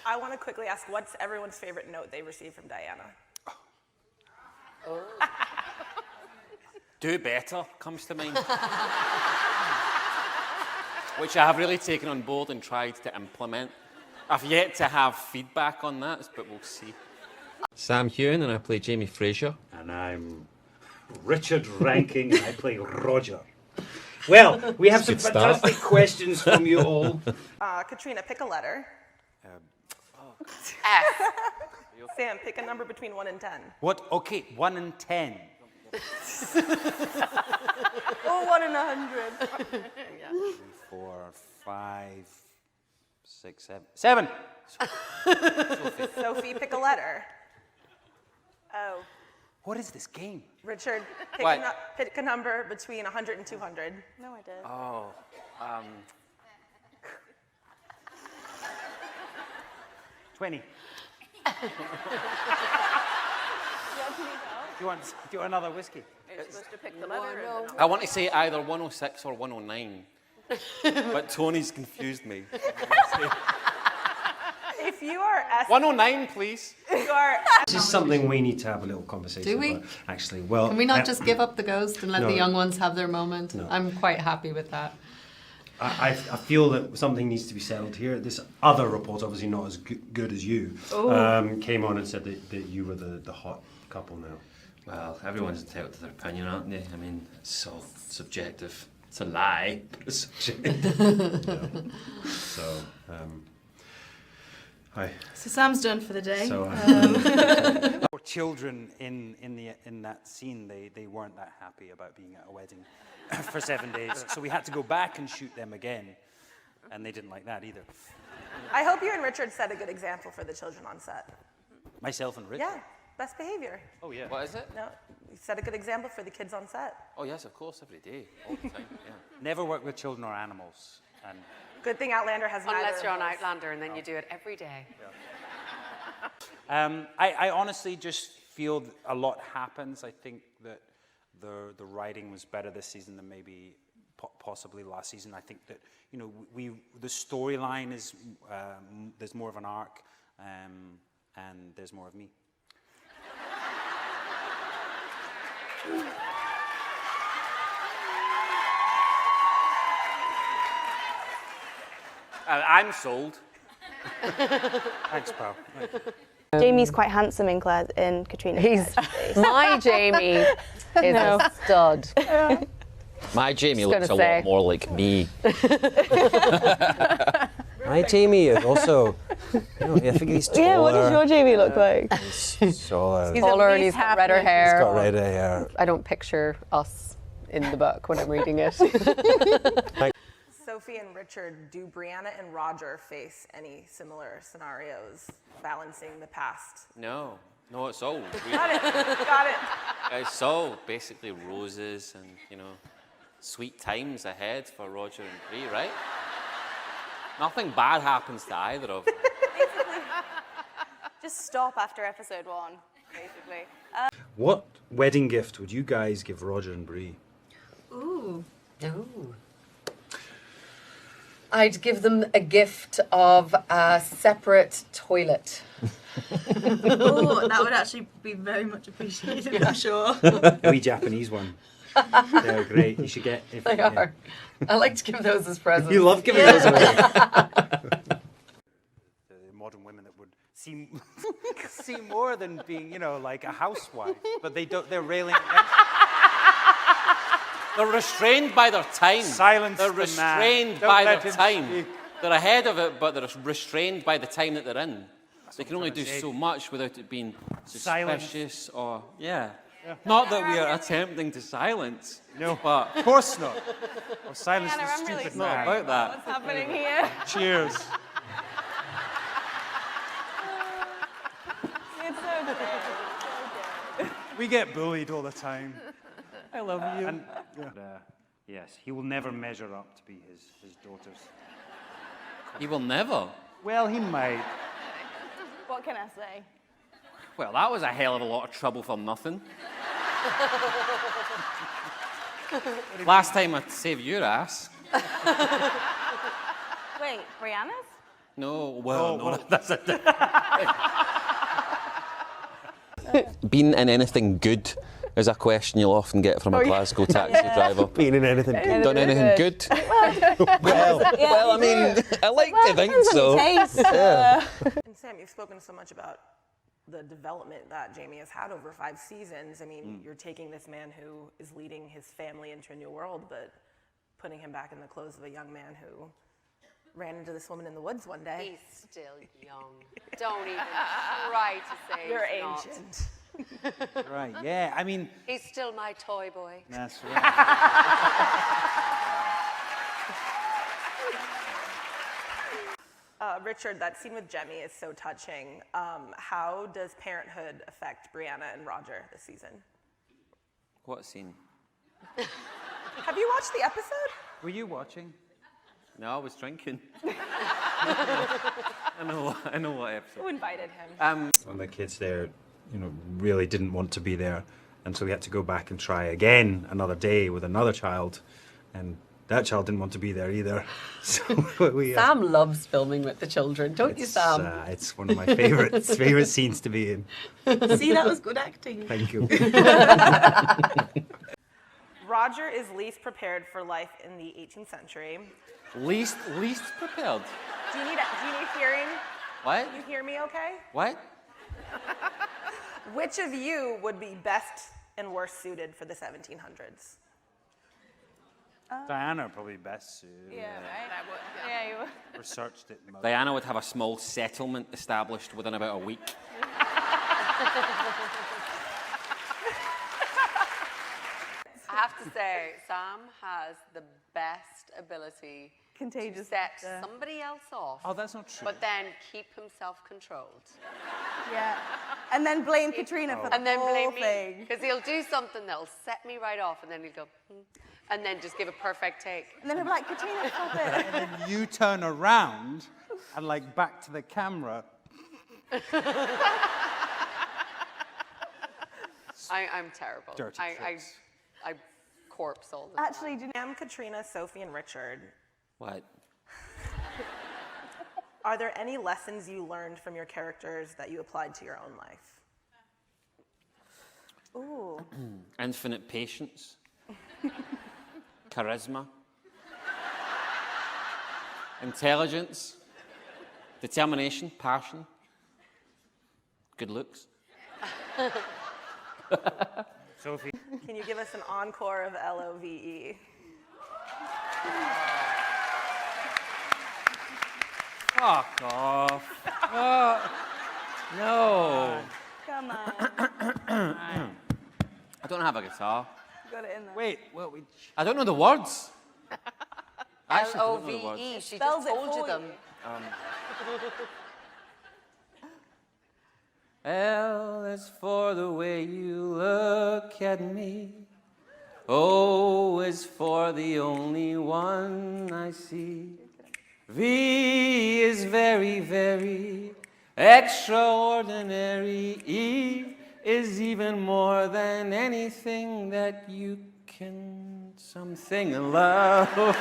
I want to quickly ask, what's everyone's favorite note they received from Diana? Oh. Do better comes to mind. Which I have really taken on board and tried to implement. I've yet to have feedback on that, but we'll see. Sam Heughan, and I play Jamie Fraser. And I'm Richard Rankin, and I play Roger. Well, we have some fantastic questions from you all. Caitriona, pick a letter. F. Sam, pick a number between 1 and 10. What? Okay, 1 and 10. Oh, 1 and 100. 3, 4, 5, 6, 7. 7. Sophie, pick a letter. Oh. What is this game? Richard, pick a number between 100 and 200. No, I did. Oh, 20. Do you want another whiskey? You're supposed to pick the letter. No. I want to say either 106 or 109, but Tony's confused me. If you are 109, please. If you are This is something we need to have a little conversation Do we? about, actually. Well, Can we not just give up the ghost and let no. the young ones have their moment? No. I'm quite happy with that. I feel that something needs to be settled here. This other report, obviously not as good as you, came on and said that you were the hot couple now. Well, everyone's entitled to their opinion, aren't they? I mean, it's all subjective. It's a lie, but it's subjective. So, hi. So Sam's done for the day. So, for children in that scene, they weren't that happy about being at a wedding for 7 days. So we had to go back and shoot them again, and they didn't like that either. I hope you and Richard set a good example for the children on set. Myself and Richard. Yeah, best behavior. Oh yeah. What is it? No, you set a good example for the kids on set. Oh, yes, of course, every day, all the time, yeah. Never work with children or animals. And Good thing Outlander has neither Unless of you're on those. Outlander and then you do it every day. I honestly just feel a lot happens. I think that the writing was better this season than maybe possibly last season. I think that the storyline is there's more of an arc, and there's more of me. I'm sold. Thanks, pal. Jamie's quite handsome in Caitriona's character. My Jamie is a stud. My Jamie looks a gonna say. lot more like me. My Jamie is also, I think he's taller. Yeah, what does your Jamie look like? He's taller. He's taller and he's got redder hair. He's got redder hair. I don't picture us in the book when I'm reading it. Sophie and Richard, do Brianna and Roger face any similar scenarios balancing the past? No, it's all Got it. Got it. it's all basically roses and, sweet times ahead for Roger and Bree, right? Nothing bad happens to either of them. Just stop after episode 1, basically. What wedding gift would you guys give Roger and Bree? Ooh. Ooh. I'd give them a gift of a separate toilet. Oh, that would actually be very much appreciated, I'm sure. A wee Japanese one. They're great. You should get. They are. I like to give those as presents. You love giving those away. The modern women that would see more than being, like a housewife, but they don't. They're railing against. They're restrained by their time. Silence They're the man. restrained Don't by let their him time. speak. They're ahead of it, but they're restrained by the time that they're in. They can only do trying to say. so much without it being Silence. suspicious or, Not that we are attempting to silence. No, But of course not. Or silence Hannah, the I'm really stupid not man. about that. What's happening here? Cheers. It's so good. We get bullied all the time. I love you. And, yes, he will never measure up to be his daughters. He will never. Well, he might. What can I say? Well, that was a hell of a lot of trouble for nothing. Last time I saved your ass. Wait, Brianna's? No, well, no, that's a Been in anything good is a question you'll often get from a Glasgow taxi driver. Being in anything good. Done anything good? Well, I mean, I like to think so. And Sam, you've spoken so much about the development that Jamie has had over 5 seasons. I mean, you're taking this man who is leading his family into a new world, but putting him back in the clothes of a young man who ran into this woman in the woods one day. He's still young. Don't even try to say You're he's not. ancient. Right, yeah. I mean, He's still my toy boy. that's right. Richard, that scene with Jemmy is so touching. How does parenthood affect Brianna and Roger this season? What scene? Have you watched the episode? Were you watching? No, I was drinking. I know what episode. Who invited him? One of the kids there, really didn't want to be there, and so we had to go back and try again another day with another child, and that child didn't want to be there either. So we. Sam loves filming with the children, don't you, Sam? It's one of my favorite scenes to be in. See, that was good acting. Thank you. Roger is least prepared for life in the 18th century. Least prepared. Do you need hearing? What? Can you hear me okay? What? Which of you would be best and worst suited for the 1700s? Diana probably best suited. Yeah, right? I would. Yeah, you would. Researched it most. Diana would have a small settlement established within about a week. I have to say, Sam has the best ability to set somebody else off. Oh, that's not true. But then keep himself controlled. Yeah. And then blame Caitriona for the And then whole blame me. thing. Because he'll do something that'll set me right off, and then he'll go, and then just give a perfect take. And then he'll be like, Caitriona, stop it. And then you turn around and back to the camera. I'm terrible. Dirty tricks. I corpse all the time. Actually, Sam, Caitriona, Sophie, and Richard, What? are there any lessons you learned from your characters that you applied to your own life? Ooh. Infinite patience. Charisma. Intelligence. Determination. Passion. Good looks. Sophie. Can you give us an encore of LOVE? Fuck off. No. Come on. I don't have a guitar. Got it in there. Wait, well, I don't know the words. I actually don't know the words. LOVE. She Spells just it told you for them. L is for the way you look at me. O is for the only one I see. V is very, very extraordinary. E is even more than anything that you can something love.